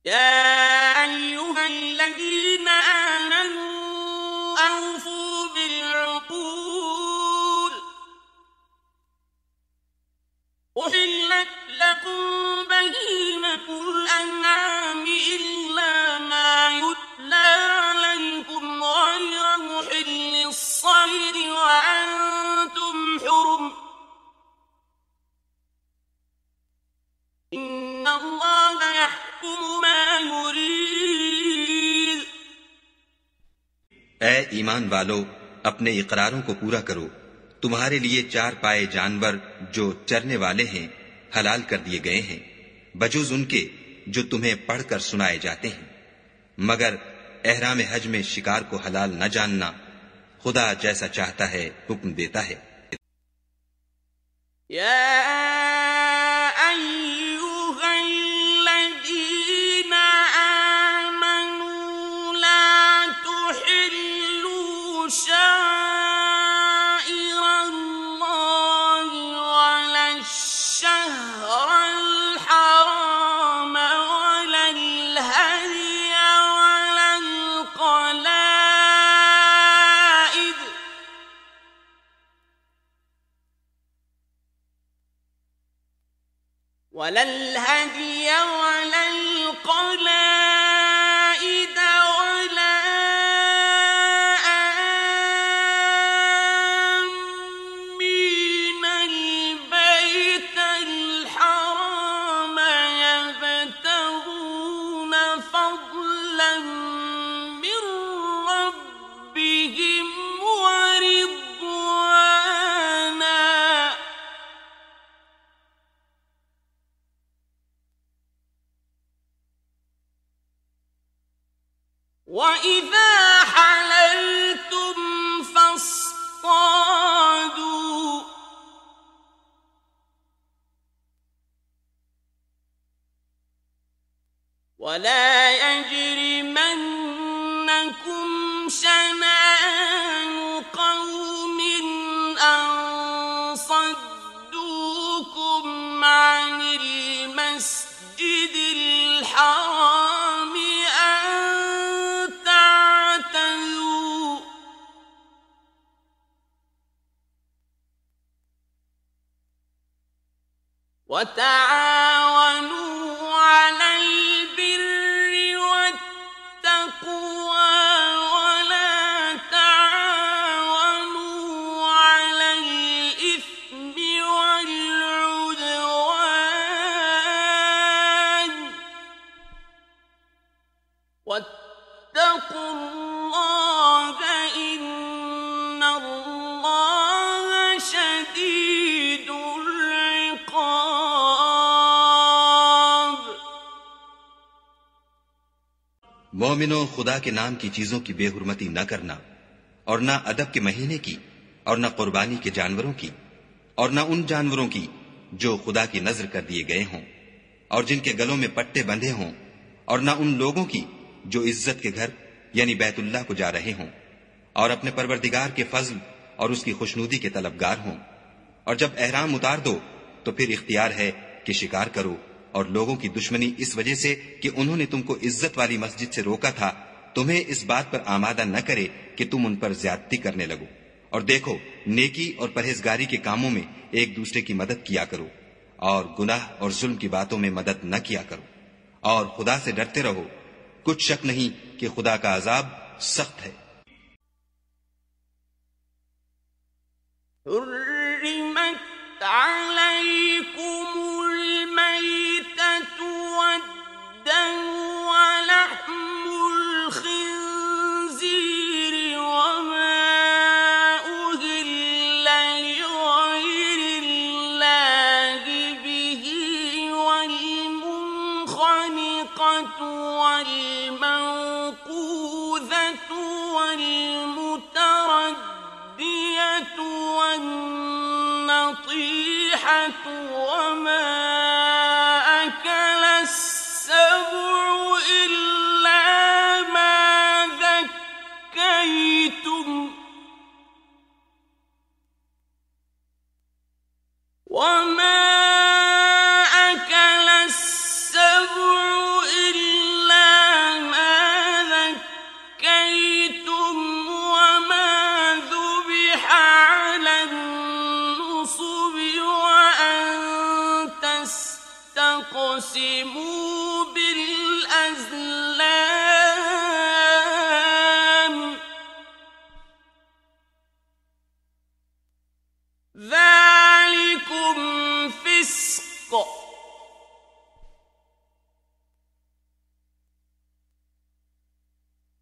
يا أيها الذين آمنوا أوفوا بالعقول أحلت لكم بهيمة الأنعام إلا ما يتلى عليكم غير محل الصيد وأنتم حرم إن الله يحكم ما يريد। ऐ ईमान वालो, अपने इकरारों को पूरा करो। तुम्हारे लिए चार पाए जानवर जो चरने वाले हैं हलाल कर दिए गए हैं, बजूज उनके जो तुम्हें पढ़कर सुनाए जाते हैं, मगर एहराम हज में शिकार को हलाल न जानना। खुदा जैसा चाहता है हुक्म देता है। ولا الهدي ولا القلائد ولا آمين البيت الحرام يبتغون فضلا من ربهم ورضوانا وَإِذَا حَلَلْتُمْ فَاصْطَادُوا وَلَا يَجْرِمَنَّكُمْ شَنَآنُ قَوْمٍ أَن صَدُّوكُمْ عَنِ الْمَسْجِدِ الْحَرَامِ وتعاونوا على البر والتقوى ولا تعاونوا على الإثم والعدوان واتقوا الله إن الله شديد मोमिनो, खुदा के नाम की चीजों की बेहुरमती न करना, और न अदब के महीने की, और न कुर्बानी के जानवरों की, और न उन जानवरों की जो खुदा की नजर कर दिए गए हों और जिनके गलों में पट्टे बंधे हों, और न उन लोगों की जो इज्जत के घर यानी बैतुल्लाह को जा रहे हों और अपने परवरदिगार के फजल और उसकी खुशनुदी के तलबगार हों। और जब एहराम उतार दो तो फिर इख्तियार है कि शिकार करो, और लोगों की दुश्मनी इस वजह से कि उन्होंने तुमको इज्जत वाली मस्जिद से रोका था, तुम्हें इस बात पर आमादा न करे कि तुम उन पर ज्यादती करने लगो। और देखो, नेकी और परहेजगारी के कामों में एक दूसरे की मदद किया करो, और गुनाह और जुल्म की बातों में मदद न किया करो, और खुदा से डरते रहो। कुछ शक नहीं कि खुदा का अजाब सख्त है। والدم ولحم الخنزير وما أهل لغير الله به والمنخنقة والموقوذة والمتردية والنطيحة وما أكل السبع إلا ما ذكيتم وما أكل السبع إلا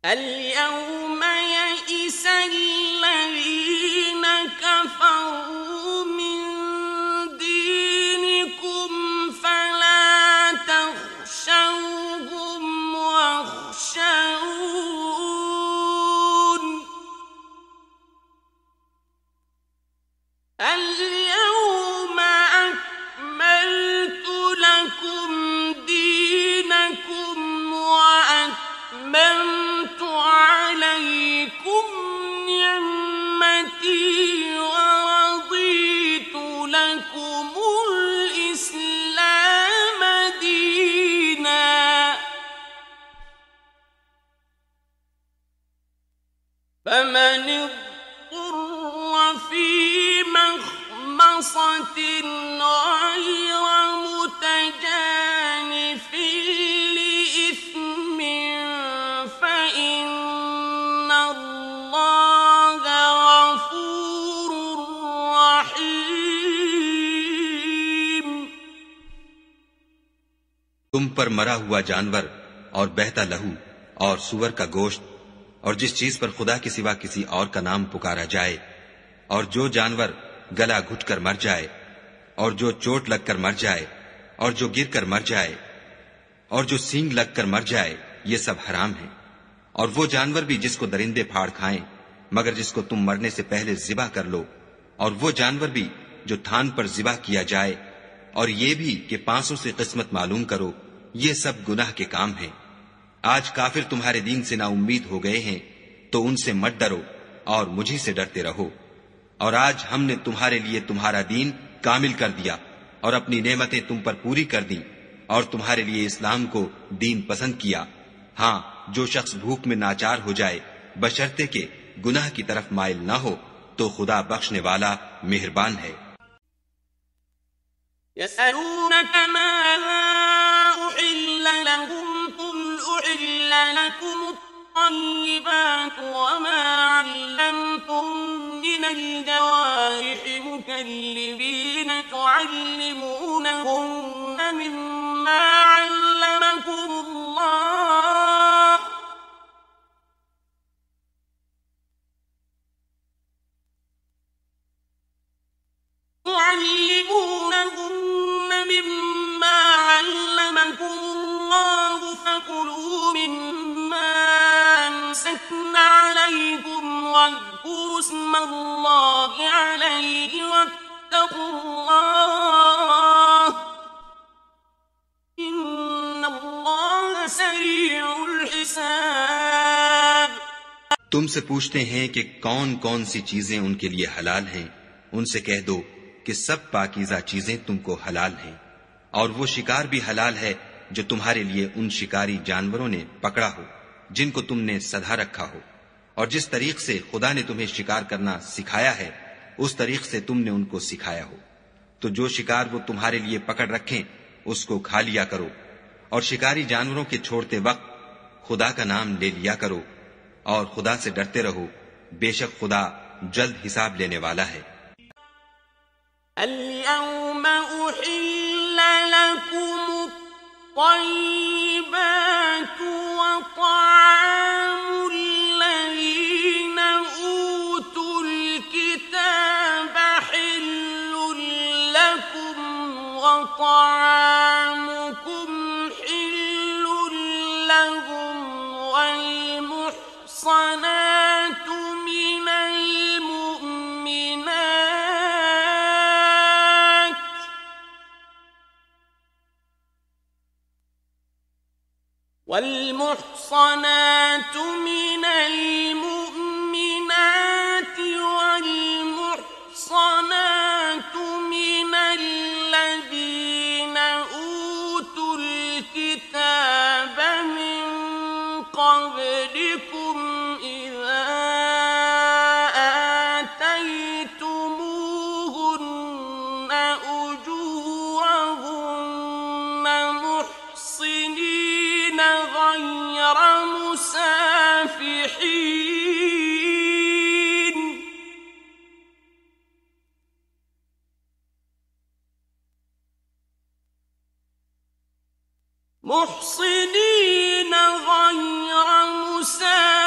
اليوم يئس الذين كفروا من دينكم فلا تخشوهم واخشون اليوم أكملت لكم دينكم وأتممت عليكم نعمتي ورضيت لكم الإسلام دينا فمن اضطر في مخمصة غير متجانف لإثم فإن الله غفور رحيم. तुम पर मरा हुआ जानवर और बहता लहू और सुअर का गोश्त और जिस चीज पर खुदा के सिवा किसी और का नाम पुकारा जाए और जो जानवर गला घुटकर मर जाए और जो चोट लगकर मर जाए और जो गिरकर मर जाए और जो सींग लगकर मर जाए, ये सब हराम है। और वो जानवर भी जिसको दरिंदे फाड़ खाएं मगर जिसको तुम मरने से पहले जिबा कर लो, और वो जानवर भी जो थान पर जिबा किया जाए, और ये भी कि पांसों से किस्मत मालूम करो, ये सब गुनाह के काम हैं। आज काफिर तुम्हारे दीन से ना उम्मीद हो गए हैं तो उनसे मत डरो और मुझी से डरते रहो। और आज हमने तुम्हारे लिए तुम्हारा दीन कामिल कर दिया और अपनी नेमतें तुम पर पूरी कर दी और तुम्हारे लिए इस्लाम को दीन पसंद किया। हाँ, जो शख्स भूख में नाचार हो जाए बशर्ते के गुनाह की तरफ माइल न हो तो खुदा बख्शने वाला मेहरबान है। يسألونك ماذا أحل لهم قل أحل لكم الطيبات وما علمتم من الجوارح مكلبين تعلمونهن مما علمكم الله فكلوا مما أمسكن عليكم واذكروا اسم الله عليه واتقوا الله إن الله سريع الحساب. तुमसे पूछते हैं कि कौन कौन सी चीजें उनके लिए हलाल हैं। उनसे कह दो कि सब पाकीज़ा चीजें तुमको हलाल हैं और वो शिकार भी हलाल है जो तुम्हारे लिए उन शिकारी जानवरों ने पकड़ा हो जिनको तुमने सधा रखा हो, और जिस तरीक से खुदा ने तुम्हें शिकार करना सिखाया है उस तरीक से तुमने उनको सिखाया हो। तो जो शिकार वो तुम्हारे लिए पकड़ रखें उसको खा लिया करो, और शिकारी जानवरों के छोड़ते वक्त खुदा का नाम ले लिया करो और खुदा से डरते रहो, बेशक खुदा जल्द हिसाब लेने वाला है। اليوم أحل لكم الطيبات وطعام الذين أوتوا الكتاب حل لكم وطعامكم حل لهم والمحصنات من المؤمنات والمحصنات من الذين أوتوا الكتاب من قبلكم إذا آتيتموهن أجورهن محصنين غير مسافحين غير مسافحين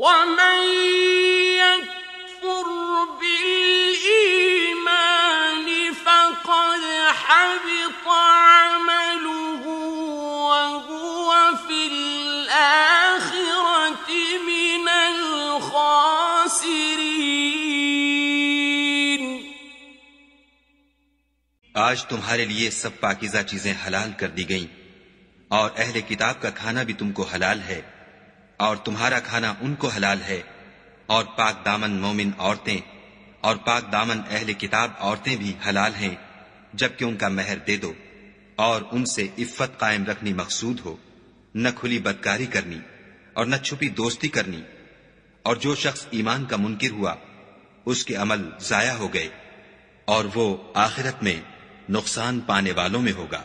ومن يكفر بالإيمان فقد حبط عمله وهو في الآخرة من الخاسرين. आज तुम्हारे लिए सब पाकीज़ा चीजें हलाल कर दी गईं और अहले किताब का खाना भी तुमको हलाल है और तुम्हारा खाना उनको हलाल है और पाक दामन मोमिन औरतें और पाक दामन अहले किताब औरतें भी हलाल हैं जबकि उनका महर दे दो और उनसे इफ्फत कायम रखनी मकसूद हो, न खुली बदकारी करनी और न छुपी दोस्ती करनी। और जो शख्स ईमान का मुनकिर हुआ उसके अमल जाया हो गए और वो आखिरत में नुकसान पाने वालों में होगा।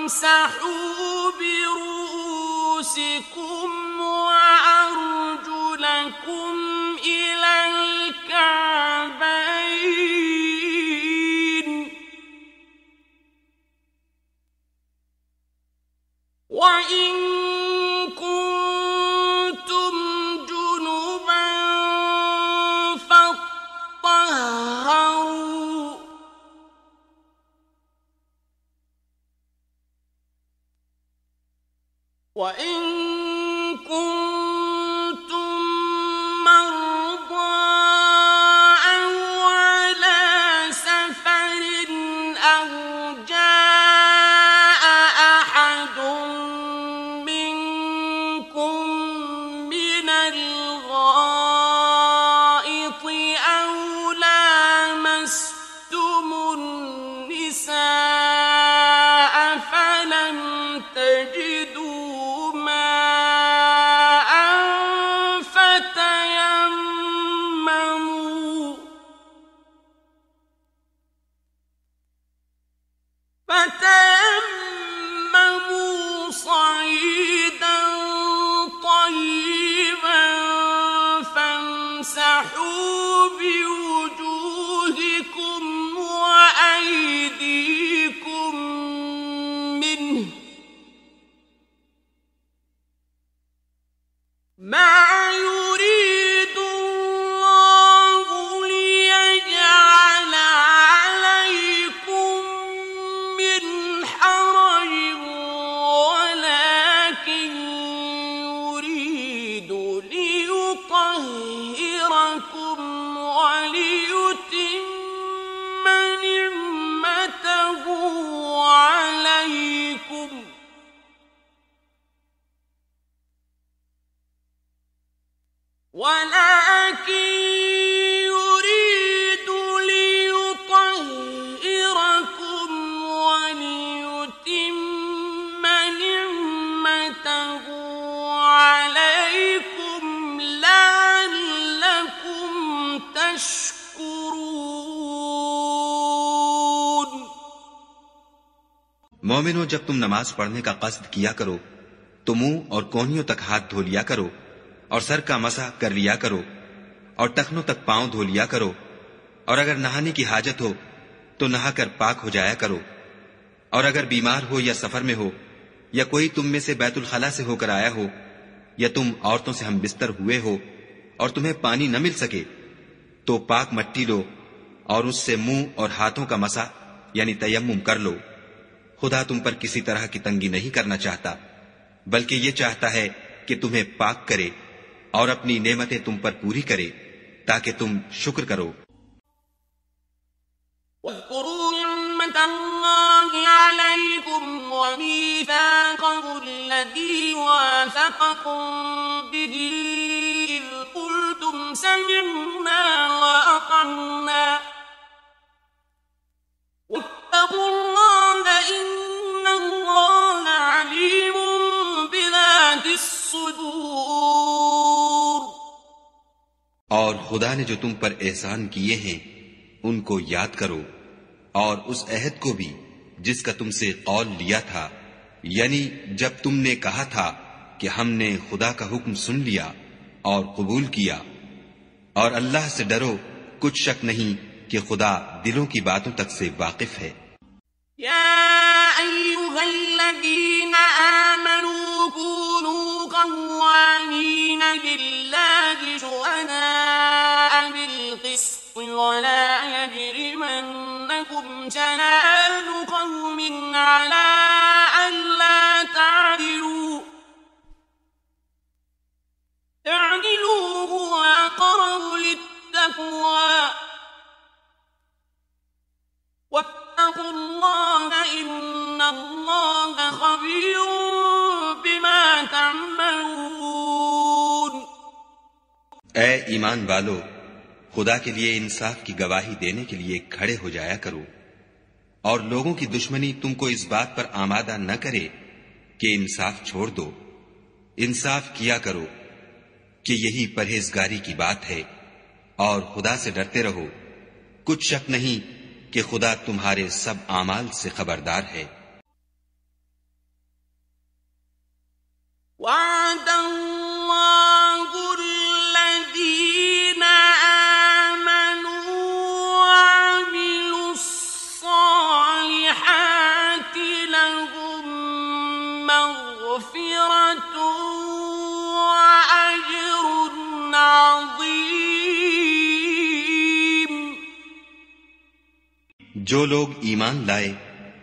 وامسحوا برؤوسكم وأرجلكم إلى الكعبين وإن كنتم جنبا فاطهروا وإن كنتم مرضى أو على سفر أو جاء أحد منكم من الغائط أو لامستم النساء فلم تجدوا فتيمموا صعيدا طيبا فامسحوا بوجوهكم وأيديكم منه ما يريد الله ليجعل عليكم من حرج ولكن يريد ليطهركم وليتم نعمته عليكم ولكن يريد ليطهركم وليتم نعمته عليكم لعلكم تشكرون. मोमिनो, जब तुम नमाज पढ़ने का कस्द किया करो तो मुंह और कोहनियों तक हाथ धो लिया करो और सर का मसा कर लिया करो और टखनों तक पांव धो लिया करो और अगर नहाने की हाजत हो तो नहाकर पाक हो जाया करो और अगर बीमार हो या सफर में हो या कोई तुम में से बैतुल खला से होकर आया हो या तुम औरतों से हम बिस्तर हुए हो और तुम्हें पानी न मिल सके तो पाक मट्टी लो और उससे मुंह और हाथों का मसा यानी तयम्मुम कर लो। खुदा तुम पर किसी तरह की तंगी नहीं करना चाहता, बल्कि ये चाहता है कि तुम्हें पाक करे और अपनी नेमतें तुम पर पूरी करे ताकि तुम शुक्र करो। واذكروا نعمة الله عليكم وميثاقه الذي واثقكم به إذ قلتم سمعنا وأطعنا واتقوا الله إن الله عليم بذات الصدور. और खुदा ने जो तुम पर एहसान किए हैं उनको याद करो, और उस अहद को भी जिसका तुमसे कौल लिया था, यानी जब तुमने कहा था कि हमने खुदा का हुक्म सुन लिया और कबूल किया। और अल्लाह से डरो, कुछ शक नहीं कि खुदा दिलों की बातों तक से वाकिफ है। या अय्युहल्लज़ीना आमनू कूनू क़व्वामीन लिल्लाहि शुहदाअ बिल-क़िस्ति वला यजरिमन्नकुम शनआनु क़ौमिन अला अल्ला ta'dilu हुवा अक़रबु लित्तक़वा वत्तक़ुल्लाह इन्नल्लाह ख़बीरुम बिमा तअमलून। ऐ ईमान वालो, खुदा के लिए इंसाफ की गवाही देने के लिए खड़े हो जाया करो, और लोगों की दुश्मनी तुमको इस बात पर आमादा न करे कि इंसाफ छोड़ दो। इंसाफ किया करो कि यही परहेजगारी की बात है, और खुदा से डरते रहो, कुछ शक नहीं कि खुदा तुम्हारे सब आमाल से खबरदार है। जो लोग ईमान लाए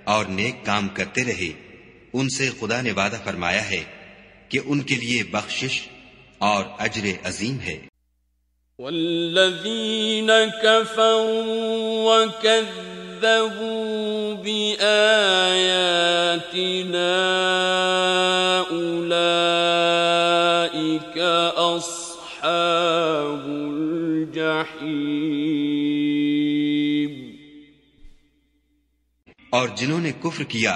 और नेक काम करते रहे, उनसे खुदा ने वादा फरमाया है कि उनके लिए बख्शिश और अजर अजीम है। वल्लज़ीन कफ़रू वकज़्ज़बू बिआयातिना उलाइका अस्हाबुल जहीम। और जिन्होंने कुफ्र किया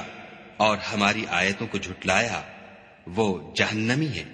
और हमारी आयतों को झुटलाया, वो जहन्नमी है।